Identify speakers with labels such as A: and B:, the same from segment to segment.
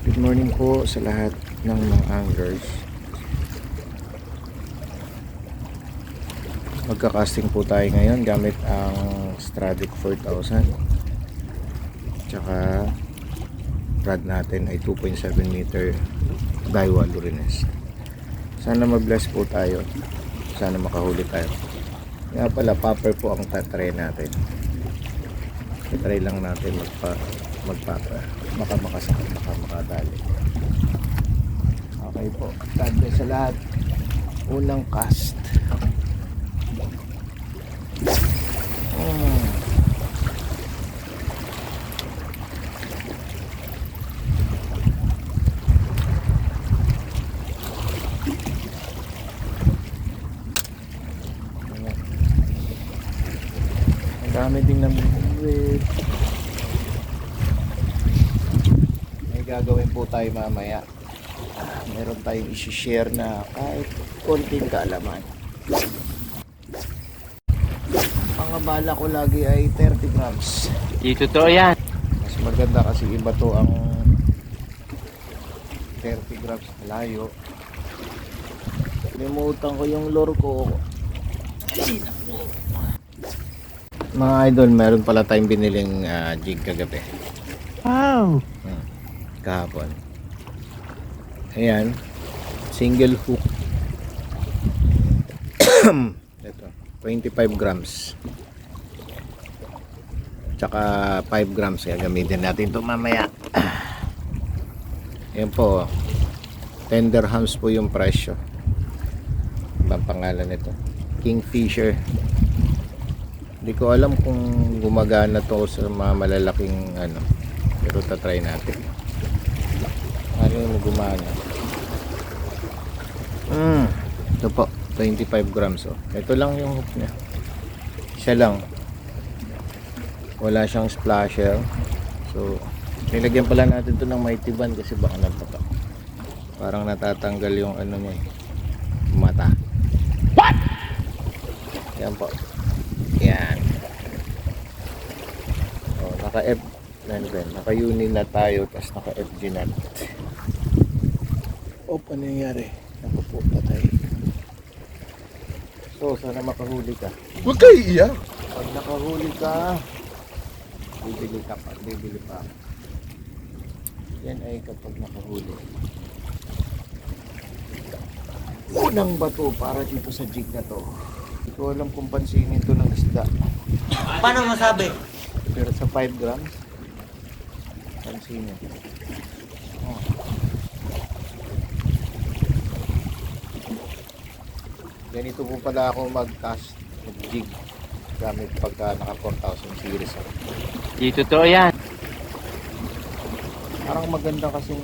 A: Good morning po sa lahat ng mga anglers. Magka-casting po tayo ngayon gamit ang Stradic 4000. Tsaka rod natin ay 2.7 meter Daiwa Lurines. Sana mag-bless po tayo. Sana makahuli tayo. Nga pala, popper po ang tatry natin. Tatry lang natin magpapa. Baka makasakit, baka makadali. Okay po. God bless sa lahat. Unang cast. Ang dami ding namimit. May gagawin po tayo mamaya. Meron tayong isi-share na kahit konting kaalaman. Ang abala ko lagi ay 30 grams.
B: Di totoo yan.
A: Mas maganda kasi iba to ang 30 grams malayo. Limutan ko yung lure ko. Mga idol, meron pala tayong biniling jig kagabi.
B: Wow.
A: Kahapon. Ayan. Single hook. Ito. 25 grams. Tsaka 5 grams. Kaya gamitin natin ito mamaya. Ayan po. Tender hams po yung presyo. Ibang pangalan nito. Kingfisher. Hindi ko alam kung gumagana to sa mga malalaking ano. Pero tatry natin. Ano yung gumana? Ito po. 25 grams oh. Ito lang yung hook niya. Isa lang. Wala siyang splasher. So, nilagyan pala natin ito ng maitiban kasi baka nagpapa. Parang natatanggal yung ano niya. Mata. What? Yan po. Yan. Oh, naka-F naka-uni na tayo tapos naka-FG nut. O, ano nangyari? Ako po, patay. So, sana makahuli ka.
C: Huwag kayo iiyak.
A: Pag nakahuli ka, bibili pa. Yan ay kapag nakahuli. Unang bato para dito sa jig na to. Hindi ko alam kung pansinin to ng isda.
B: Paano masabi?
A: Pero sa 5 grams, pansinin. Oh. Ganito po pala ako mag-cast ng jig gamit pagka naka 4,000 series ako.
B: Di totoo yan.
A: Parang maganda kasing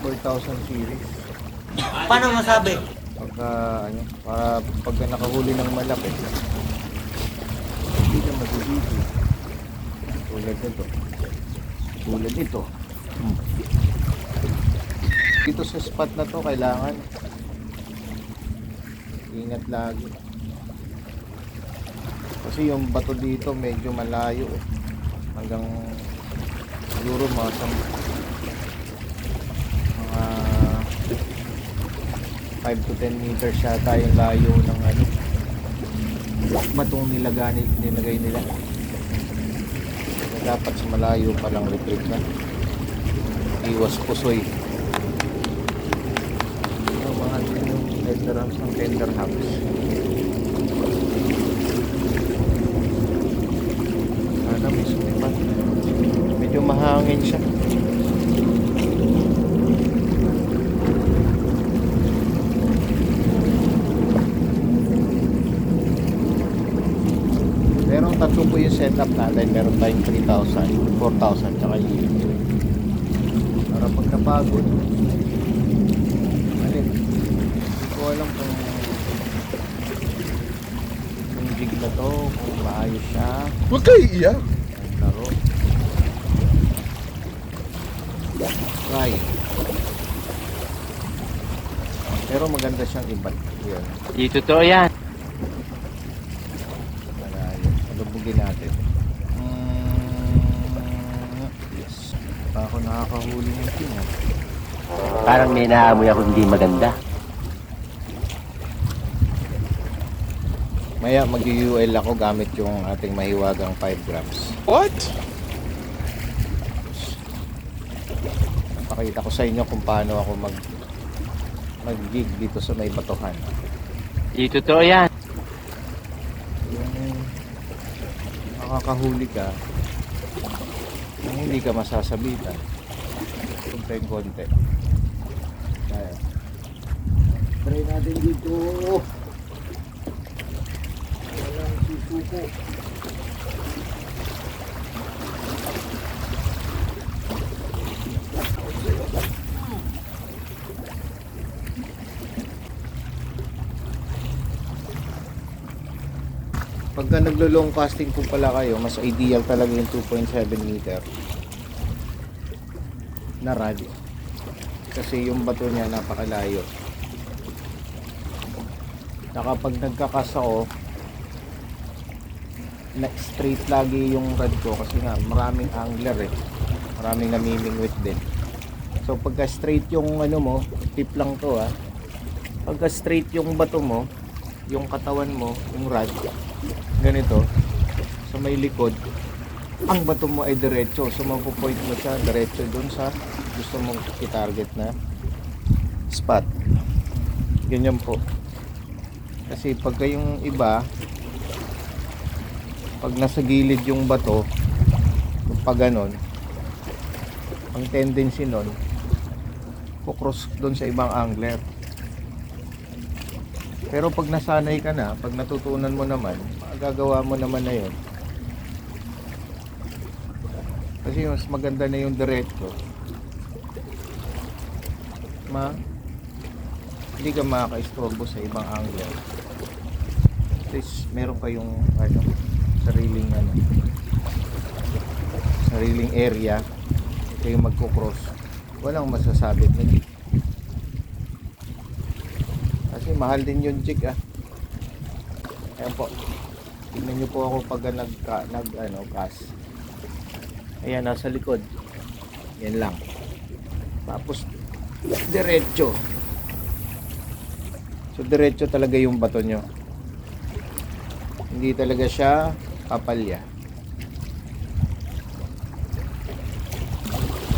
A: 4,000 series.
B: Paano masabi?
A: Pagka ano, para pagka nakahuli ng malaki, hindi na magigiti. Tulad nito. Tulad nito. Dito sa spot na to kailangan ingat lagi. Kasi yung bato dito medyo malayo eh. Hanggang siguro mga 5 to 10 meters yata yung layo ng ano batong nilagay nila. Dapat sa malayo pa lang retreat na. Iwas pusoy. Yung mga tender hams ng tender hams. Sana may sumipat. Medyo mahangin siya. Pero tatlo po yung setup natin. Meron tayong 3,000, 4,000 tsaka yung para pag napagod alin, hindi ko alam kung yung jig na to kung maayos siya.
C: Huwag kayo iiyak.
A: Ang laro try pero maganda siyang iban. Yun.
B: Di totoo yan.
A: Alubugin natin. Yes. Nakakahuli ng tinga.
B: Parang may naamoy ako hindi maganda.
A: Maya mag-UL ako gamit yung ating mahiwagang 5 grams.
C: What?
A: Pakita ko sa inyo kung paano ako mag-gig dito sa may batuhan.
B: Di totoo yan.
A: Yung makakahuli ka, yung hindi ka masasabitan. Konti-konti. Kaya. Try natin dito. Walang susuko. Pagka naglo-long casting po pala kayo, mas ideal talaga yung 2.7 meter na rod. Kasi yung bato niya napakalayo. Saka pag nagkakas ako, na straight lagi yung rod ko kasi nga maraming angler eh. Maraming namimingwit din. So pagka straight yung ano mo, tip lang to ah. Pagka straight yung bato mo, yung katawan mo, yung rod, ganito, sa may likod, ang bato mo ay diretso. So mapupoint mo siya diretso dun sa gusto mong i-target na spot. Ganyan po. Kasi pagka yung iba, pag nasa gilid yung bato, pag ganon, ang tendency nun, kukross dun sa ibang angler. Pero pag nasanay ka na, pag natutunan mo naman, magagawa mo naman na yun. Kasi mas maganda na yung diretso. Hindi ka makaka-istorbo sa ibang angler. At least meron kayong sariling area kayo magkukross. Walang masasabit na jig. Kasi mahal din yung jig ah. Ayan po. Tingnan nyo po ako pag cast. Ayan, nasa likod. Yan lang. Tapos diretso. So diretso talaga yung bato nyo. Hindi talaga siya papalya.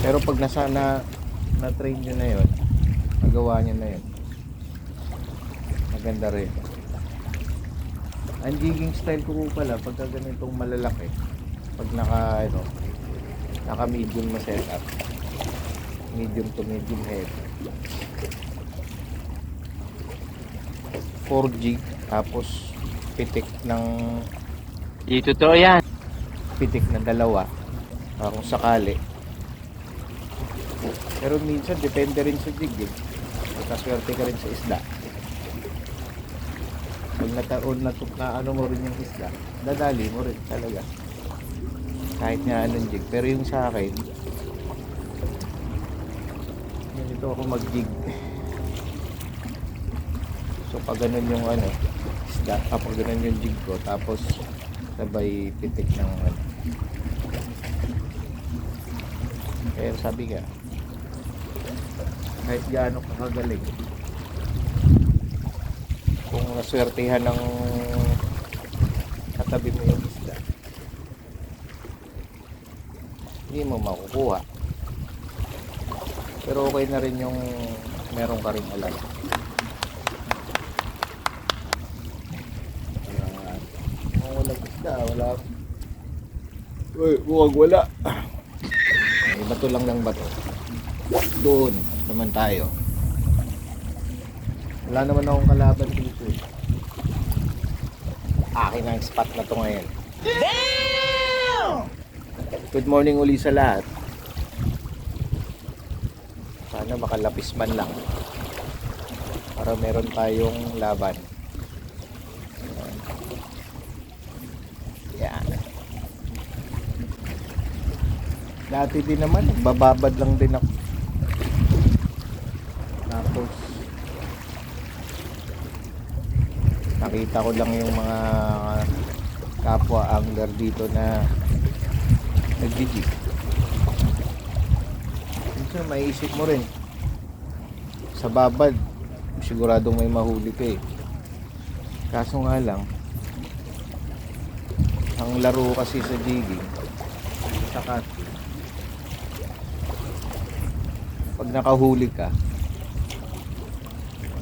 A: Pero pag na-train nyo na yun, nagawa nyo na yun, maganda rin. Ang jigging style ko pala pagka ganitong malalaki, pag naka medium na setup, medium to medium head, 4 jig, tapos pitik ng
B: Di totoo yan.
A: pitik na dalawa kung sakali. Pero minsan depende rin sa jig eh. Magkaswerte ka rin sa isda. Pag na ano mo rin yung isda, dadali mo rin talaga. Kahit nga anong jig. Pero yung sa akin, ganito ako mag-jig. So pag ganun yung isda, kapag ganun yung jig ko, tapos sabay pitik ng Kaya sabi nga, kahit gaano kakagaling, kung naswertihan ng katabi mo yung isda, hindi mo makukuha. Pero okay na rin yung meron ka rin alam. Kung walang isda, wala. Uy, huwag wala. May bato lang ng bato. Doon naman tayo. Wala naman akong kalaban dito. Akin ang spot na to ngayon. Damn! Good morning uli sa lahat. Sana makalapis man lang para meron tayong laban. Yan. Dati din naman, bababad lang din ako. Tapos nakita ko lang yung mga kapwa angler dito na nagjijig. Kasi maiisip mo rin, sa babad, siguradong may mahuli ka eh. Kaso nga lang, ang laro kasi sa jigging, saka pag nakahuli ka,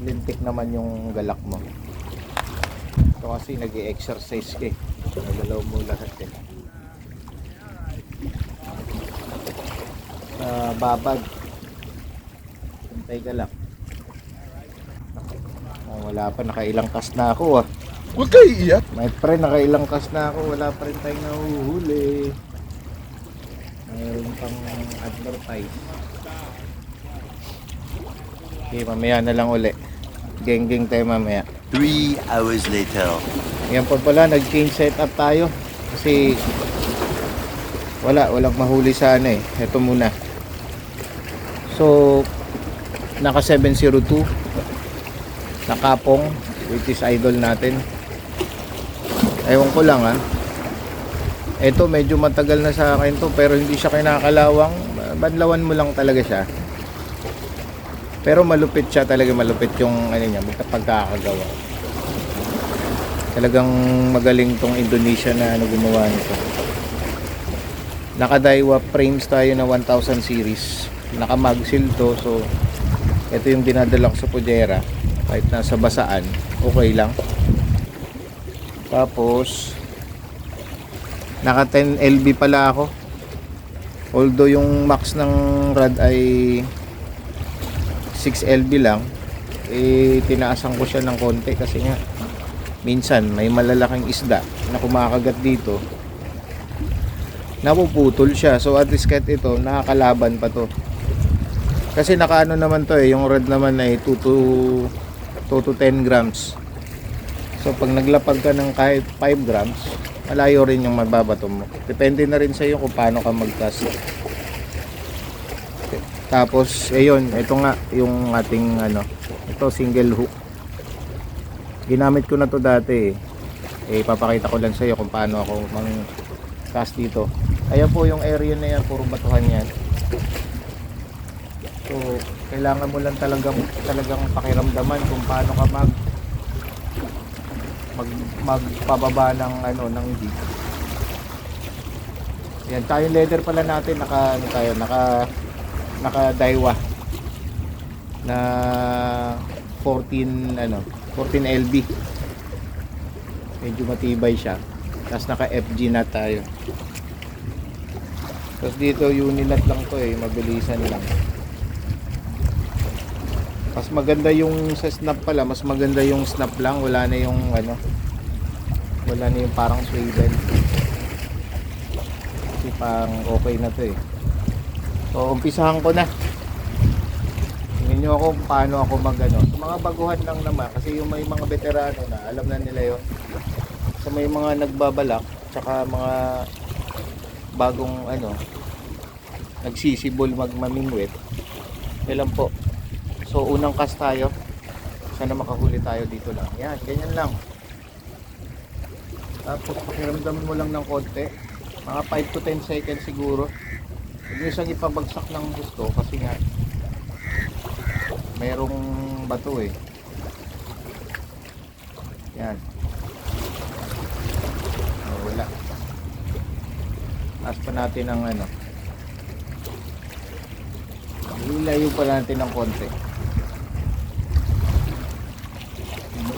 A: lintik naman yung galak mo. Ito kasi nag-i-exercise ka eh. Nagalaw mo lahat eh. Sa babad, hintay ka lang. Oh, wala pa, nakailang cast na ako ah.
C: Huwag kayo iiyak.
A: My friend, nakailang cast na ako, wala pa rin tayong nahuhuli. Mayroon pang advertise. Okay, mamaya na lang uli. Geng-geng tayo mamaya.
D: 3 hours later.
A: Yan po pala, nag-change setup tayo. Kasi walang mahuli sana eh. Ito muna. So, naka 702. Nakapong, which is idol natin. Ewan ko lang ha. Ito medyo matagal na sa akin to, pero hindi siya kinakalawang. Banlawan mo lang talaga siya. Pero malupit siya talaga, malupit yung ano niya, pagkakagawa. Talagang magaling tong Indonesia na gumawa nito. Naka Daiwa frames tayo na 1000 series. Naka magsil to, so ito yung dinadala ko sa Pujera. Kahit nasa basaan, okay lang. Tapos naka 10 LB pala ako. Although yung max ng rod ay 6 LB lang, eh tinaasan ko siya ng konti kasi nga minsan may malalaking isda na kumakagat dito, napuputol siya. So at least kahit ito nakakalaban pa to, kasi nakaano naman to eh, yung rod naman ay 2 to 10 grams. So pag naglapag ka ng kahit 5 grams, malayo rin yung mababato mo. Depende na rin sa iyo kung paano ka mag-cast. Tapos ayun, ito nga yung ating ano, ito single hook. Ginamit ko na to dati eh. Papakita ko lang sa iyo kung paano ako mang-cast dito. Ayan po yung area na yan, puro batuhan yan. So kailangan mo lang talagang pakiramdaman kung paano ka magpababa ng ano, ng jig. Yan, tayong leather pala natin naka Daiwa na 14 LB. Medyo matibay siya. Tapos naka FG na tayo. Tapos dito unilat lang to eh, mabilisan lang. Mas maganda yung sa snap pala, mas maganda yung snap lang, wala na yung parang swivel. Kasi pang okay na to eh. So umpisahan ko na. Tingnan nyo ako kung paano ako sa mga baguhan lang naman, kasi yung may mga veterano na alam na nila yun. So may mga nagbabalak, tsaka mga bagong nagsisibol magmamingwit. Kailan po. So unang cast tayo. Sana makahuli tayo dito lang. Yan, ganyan lang. Tapos pakiramdaman mo lang ng konti. Mga 5 to 10 seconds siguro. Huwag nyo isang ipabagsak ng gusto kasi nga merong bato eh. Yan. Wala. Taas pa natin ang ilayo pa natin ng konti.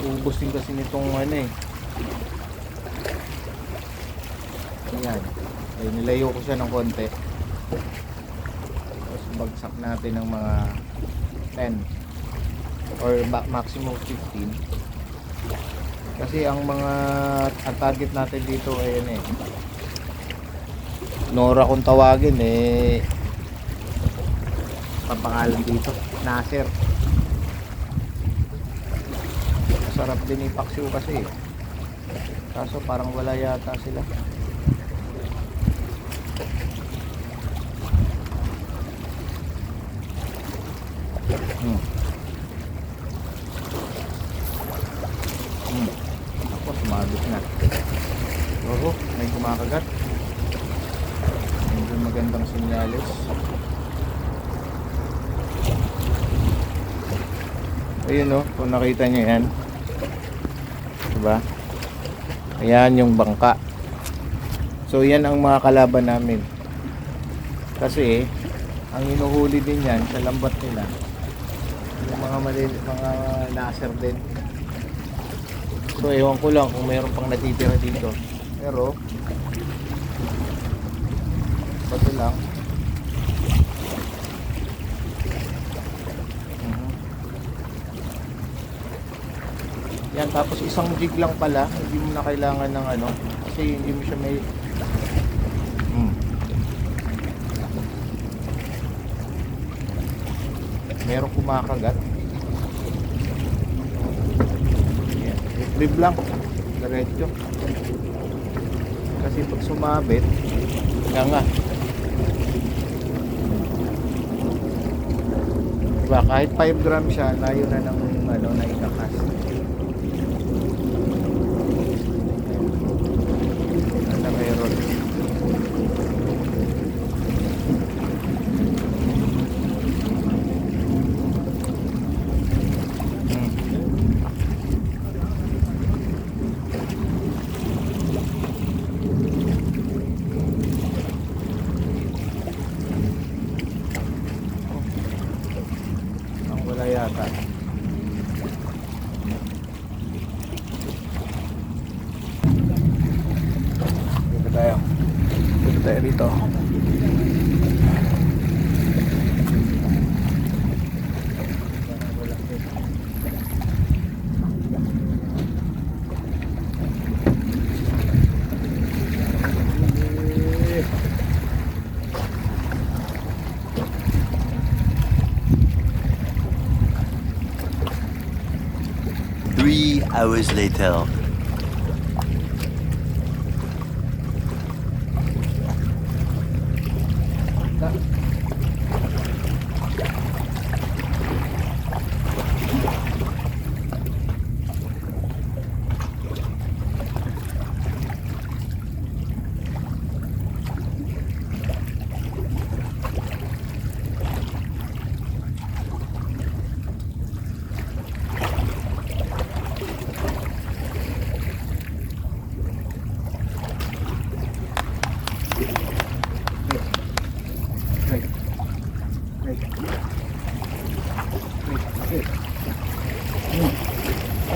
A: Uubos din kasi nitong Ayan. Ay, nilayo ko siya ng konti. Tapos bagsak natin ng mga 10 or maximum 15. Kasi ang target natin dito ay Nora kung tawagin papangalan dito, Nasir. Masarap din ipaksyo kasi kaso parang wala yata sila. Ako, sumabit na. Oo, may kumakagat. Medyo magandang senyales. Ayun oh, kung nakita nyo yan. Diba? Ayan yung bangka. So yan ang mga kalaban namin. Kasi ang hinuhuli din yan sa lambat nila. Yung mga laser din. So ewan ko lang kung mayroon pang natitira dito. Pero bato lang. Yan, tapos isang jig lang pala, hindi mo na kailangan ng ano, kasi hindi mo siya may merong kumakagat. Yan, retrieve lang, diretso. Kasi pag sumabit, nga. Diba, kahit 5 grams siya, layo na ng ano, na ikakas. Meron. Ang wala yata. Dito tayo rito.
D: Three hours later.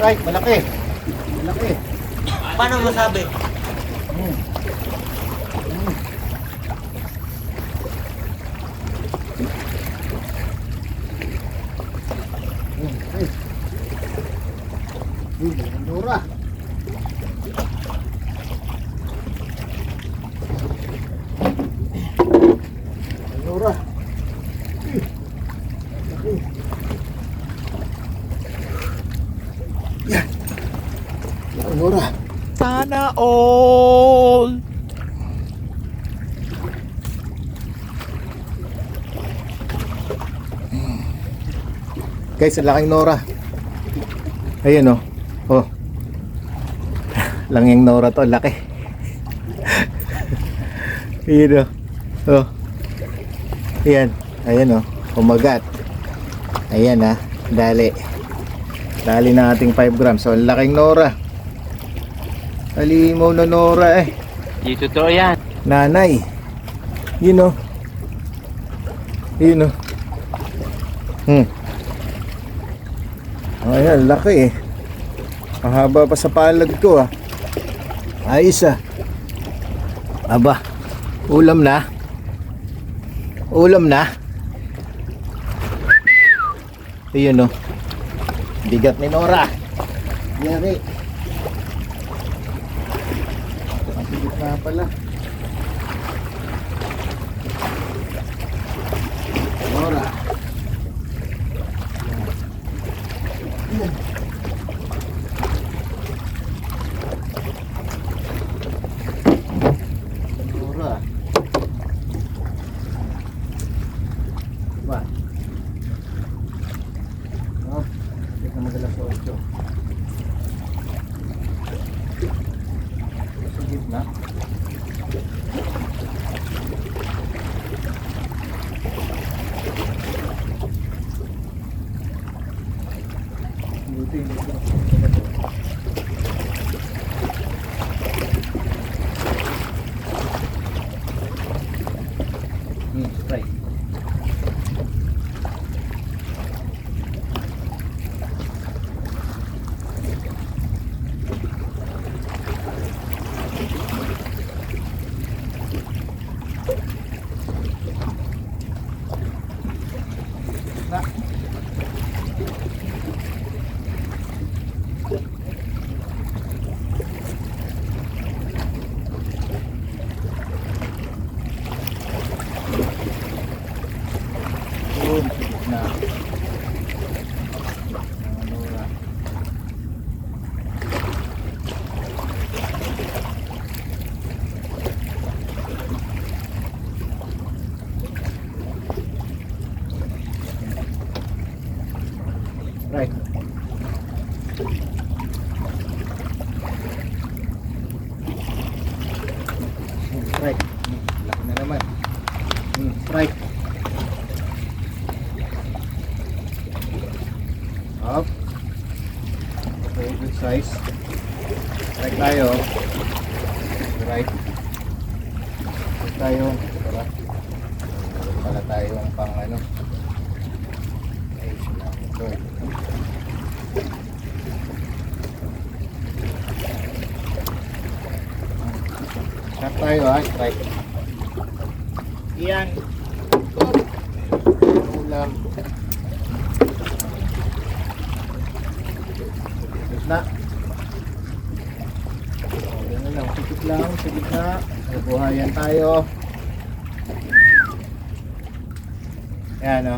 A: Right, malaki. Malaki.
B: Paano masabi?
A: Nora. Nora. Yan. Nora.
B: Sana all!
A: Guys, ang laking Nora. Ayun oh. Oh. Langing Nora to, laki. Ayun oh. Oh. Ayan. Ayan oh. Kumagat. Ayan ah. Dali. Dali na ating 5 grams. So, ang laking Nora. Halimaw na Nora eh.
B: Di totoo yan.
A: Nanay. Yun oh. Yun oh. Ayan, laki eh. Mahaba pa sa palad ko ah. Ayos ah. Aba, ulam na. Ulam na. Ayun oh. Bigat ni Nora. Yari. Ang bigat na pala. Nora. Nora. Diba? Oh, hindi ka magalas sa 8. Sa gitna. Right. Na. Yun, na. Nalura. Right. Right. Laki na naman. Right. Up. Okay, good size. Right tayo. Right. Right tayo. Para. Meron pala tayong pang ano. Ay, ito. Shot tayo ha. Right. Yan. Ulam. Na. Okay na lang, sikit lang, sa gitna. Nabuhayan tayo. Ayan o.